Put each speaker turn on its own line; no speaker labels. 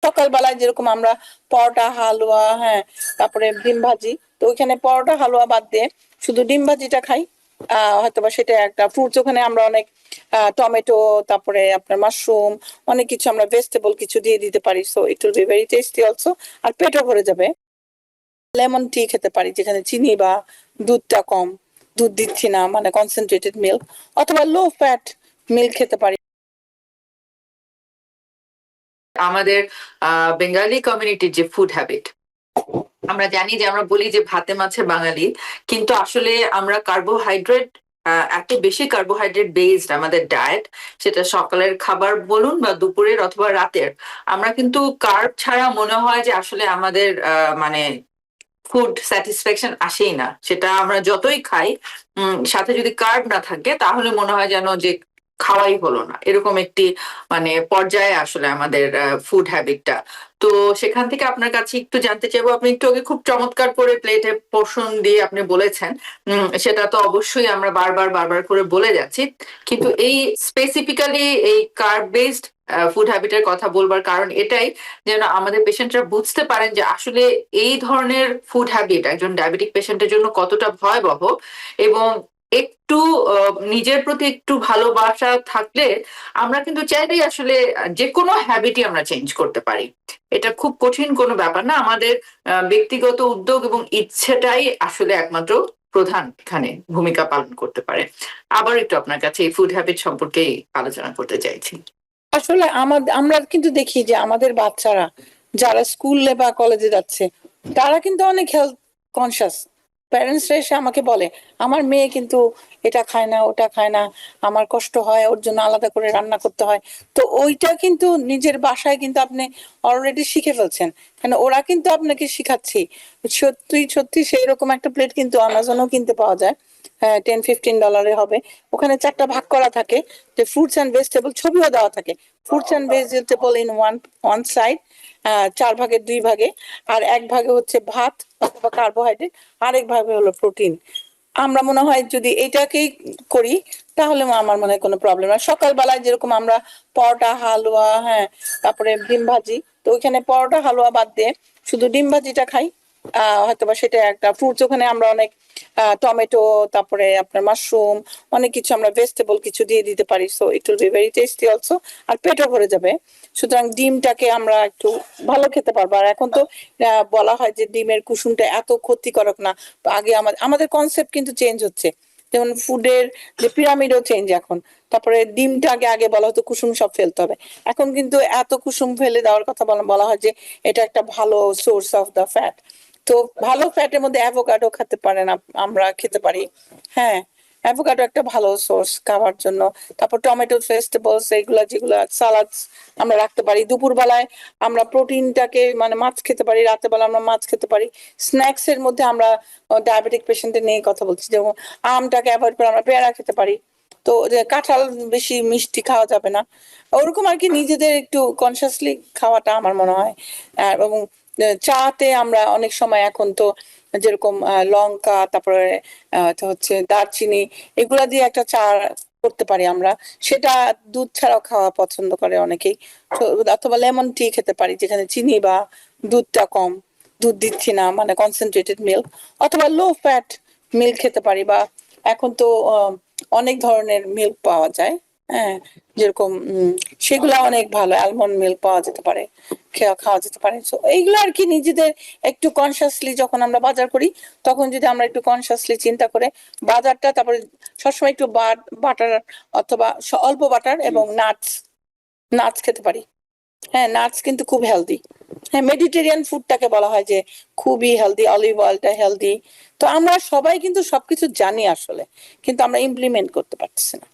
সকালবেলায় যেরকম আমরা পরোটা হালুয়া, হ্যাঁ, তারপরে ডিম ভাজি, তো ওইখানে পরোটা হালুয়া বাদ দিয়ে শুধু ডিম ভাজিটা খাই। হয়তোবা সেটা একটা ফ্রুটস, ওখানে আমরা অনেক টমেটো, তারপরে আপনার মাশরুম, অনেক কিছু আমরা ভেজিটেবল কিছু দিয়ে দিতে পারি, so it will be very tasty also, আর পেটও ভরে যাবে। লেমন টি খেতে পারি যেখানে চিনি বা দুধটা কম, দুধ দিচ্ছি না, মানে কনসেন্ট্রেটেড মিল্ক, অথবা লো ফ্যাট মিল্ক খেতে পারি।
আমাদের বেঙ্গলি কমিউনিটির যে ফুড হ্যাবিট, আমরা জানি যে আমরা বলি যে ভাতে মাছে বাঙালি, কিন্তু আসলে আমরা কার্বোহাইড্রেট, এত বেশি কার্বোহাইড্রেট বেসড আমাদের ডায়েট, সেটা সকালের খাবার বলুন বা দুপুরের অথবা রাতের, আমরা কিন্তু কার্ব ছাড়া মনে হয় যে আসলে আমাদের মানে ফুড স্যাটিসফ্যাকশন আসেই না। সেটা আমরা যতই খাই, সাথে যদি কার্ব না থাকে তাহলে মনে হয় যেন যে খাওয়াই হলো না, এরকম একটি মানে পর্যায়ে আসলে আমাদের ফুড হ্যাবিটটা। তো সেখান থেকে আপনার কাছে একটু জানতে চাইবো, আপনি একটু আগে খুব চমৎকার করে প্লেটে পোর্শন দিয়ে আপনি বলেছেন, সেটা তো অবশ্যই আমরা বারবার বারবার করে বলে যাচ্ছি, কিন্তু এই স্পেসিফিক্যালি এই কার্ব বেসড ফুড হ্যাবিটের কথা বলবার কারণ এটাই, যেন আমাদের পেশেন্টরা বুঝতে পারেন যে আসলে এই ধরনের ফুড হ্যাবিট একজন ডায়াবেটিক পেশেন্টের জন্য কতটা ভয়াবহ, এবং একটু নিজের প্রতি একটু ভালোবাসা থাকলে আমরা কিন্তু চাইলেই আসলে যে কোনো হ্যাবিটই আমরা চেঞ্জ করতে পারি। এটা খুব কঠিন কোনো ব্যাপার না, আমাদের ব্যক্তিগত উদ্যোগ এবং ইচ্ছেটাই আসলে একমাত্র প্রধান এখানে ভূমিকা পালন করতে পারে। আবার একটু আপনার কাছে এই ফুড হ্যাবিট সম্পর্কে আলোচনা করতে চাইছি।
আসলে আমরা কিন্তু দেখি যে আমাদের বাচ্চারা যারা স্কুলে বা কলেজে যাচ্ছে, তারা কিন্তু অনেক হেলথ কনসিয়াস। প্যারেন্টসরা এসে আমাকে বলে আমার মেয়ে কিন্তু এটা খায় না, ওটা খায় না, আমার কষ্ট হয়, ওর জন্য আলাদা করে রান্না করতে হয়। তো ওইটা কিন্তু নিজের বাসায় কিন্তু আপনি অলরেডি শিখে ফেলছেন, কেন ওরা কিন্তু আপনাকে শিখাচ্ছি। সত্যি সত্যি সেই রকম একটা প্লেট কিন্তু অ্যামাজনেও কিনতে পাওয়া যায়, হ্যাঁ, $10-15 হবে। ওখানে 4টা ভাগ করা থাকে, যে ফ্রুটস অ্যান্ড ভেজিটেবল, ছবিও দেওয়া থাকে, fruits and vegetable in one side, 4 ভাগের 2 ভাগে, আর 1 ভাগে হচ্ছে ভাত অথবা কার্বোহাইড্রেট, আরেক ভাগে হলো প্রোটিন। আমরা মনে হয় যদি এটাকেই করি তাহলে আমার মনে হয় কোনো প্রবলেম না। সকালবেলায় যেরকম আমরা পরোটা হালুয়া, হ্যাঁ, তারপরে ডিম ভাজি, তো ওইখানে পরোটা হালুয়া বাদ দিয়ে শুধু ডিম ভাজিটা খাই। হয়তোবা সেটা একটা ফ্রুটস, ওখানে আমরা অনেক টমেটো, তারপরে আপনার মাশরুম, অনেক কিছু আমরা ভেজিটেবল কিছু দিয়ে দিতে পারি, so it will be very tasty also, আর পেটও ভরে যাবে। সুতরাং ডিমটাকে আমরা একটু ভালো খেতে পারবো। আর এখন তো বলা হয় যে ডিমের কুসুমটা এত ক্ষতিকারক না। আগে আমাদের কনসেপ্ট কিন্তু চেঞ্জ হচ্ছে, যেমন ফুডের যে পিরামিডও চেঞ্জ এখন। তারপরে ডিমটাকে আগে বলা হতো কুসুম সব ফেলতে হবে, এখন কিন্তু এত কুসুম ফেলে দেওয়ার কথা বলা হয় যে এটা একটা ভালো সোর্স অফ দ্য ফ্যাট। তো ভালো ফ্যাটের মধ্যে অ্যাভোকাডো খেতে পারেন, আমরা খেতে পারি, হ্যাঁ, অ্যাভোকাডো একটা ভালো সোর্স খাওয়ার জন্য। তারপর টমেটো, ভেজিটেবলস, এইগুলা যেগুলা সালাদস আমরা রাখতে পারি। দুপুরবেলায় আমরা প্রোটিনটাকে মানে মাছ খেতে পারি, রাতের বেলা আমরা মাছ খেতে পারি। স্ন্যাক্স এর মধ্যে আমরা ডায়াবেটিক পেশেন্টদের নিয়ে কথা বলছি, যেমন আমটাকে অ্যাভয়েড করে আমরা পেয়ারা খেতে পারি। তো যে কাঁঠাল বেশি মিষ্টি খাওয়া যাবে না, ওরকম আর কি, নিজেদের একটু কনসিয়াসলি খাওয়াটা আমার মনে হয়। এবং চাতে আমরা অনেক সময় এখন তো যেরকম লঙ্কা, তারপরে তো হচ্ছে দারচিনি, এগুলা দিয়ে একটা চা করতে পারি আমরা, সেটা দুধ ছাড়াও খাওয়া পছন্দ করে অনেকেই। তো অথবা লেমন টি খেতে পারি যেখানে চিনি বা দুধটা কম, দুধ দিচ্ছি না, মানে কনসেন্ট্রেটেড মিল্ক, অথবা লো ফ্যাট মিল্ক খেতে পারি। বা এখন তো অনেক ধরনের মিল্ক পাওয়া যায়, হ্যাঁ, যেরকম সেগুলো অনেক ভালো, অ্যালমন্ড মিল্ক পাওয়া যেতে পারে, খাওয়া যেতে পারে। তো এইগুলো আর কি নিজেদের একটু কনসিয়াসলি যখন আমরা বাজার করি, তখন যদি আমরা একটু কনসিয়াসলি চিন্তা করে বাজারটা, তারপরে সবসময় একটু বাটার, অথবা অল্প বাটার এবং নাটস, নাটস খেতে পারি। হ্যাঁ, নাটস কিন্তু খুব হেলদি। হ্যাঁ, মেডিটেরিয়ান ফুডটাকে বলা হয় যে খুবই হেলদি, অলিভ অয়েলটা হেলদি। তো আমরা সবাই কিন্তু সবকিছু জানি আসলে, কিন্তু আমরা ইমপ্লিমেন্ট করতে পারতেছি না।